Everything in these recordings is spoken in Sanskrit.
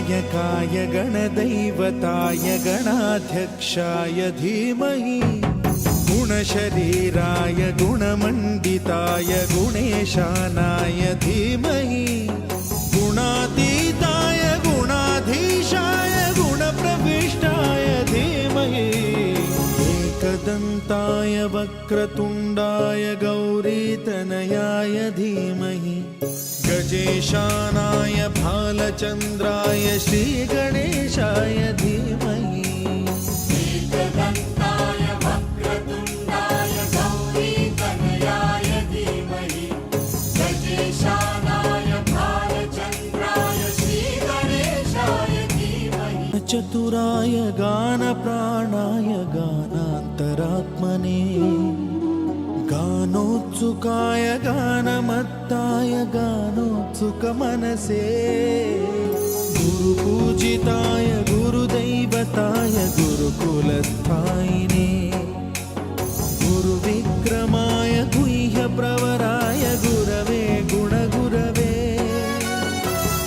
गणनायकाय गणदैवताय गणाध्यक्षाय धीमहि गुणशरीराय गुणमण्डिताय गुणेशानाय धीमहि गुणातीताय गुणाधीशाय गुणप्रविष्टाय धीमहि एकदन्ताय वक्रतुण्डाय गौरीतनयाय धीमहि गजेशानाय भालचन्द्राय श्रीगणेशाय धीमहि एकदन्ताय वक्रतुण्डाय गौरीतनयाय धीमहि गजेशानाय भालचन्द्राय श्रीगणेशाय धीमहि चतुराय गानप्राणाय गानान्तरात्मने गानोत्सुकाय गानमत्ताय गानोत्सुकमनसे गुरुपूजिताय गुरुदैवताय गुरुकुलस्थायिने गुरुविक्रमाय गुह्यप्रवराय गुरवे गुणगुरवे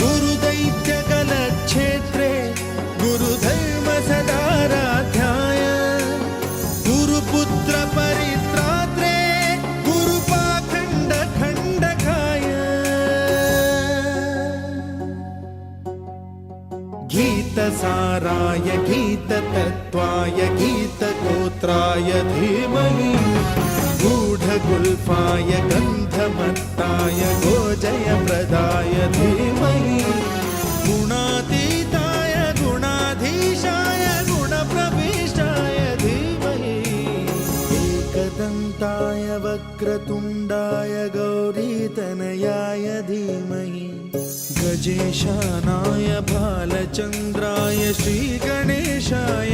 गुरुदैत्यकलक्षेत्रे गुरुधर्मसदाराध्याय गुरुपुत्रपरित्रात्रे गीतसाराय गीततत्त्वाय गीतगोत्राय धीमहि गूढगुल्फाय गन्धमत्ताय गोजयप्रदाय धीमहि गुणातीताय गुणाधीशाय गुणप्रविष्टाय धीमहि एकदन्ताय वक्रतुण्डाय गौरीतनयाय धीमहि गजेशानाय भालचन्द्राय श्रीगणेशाय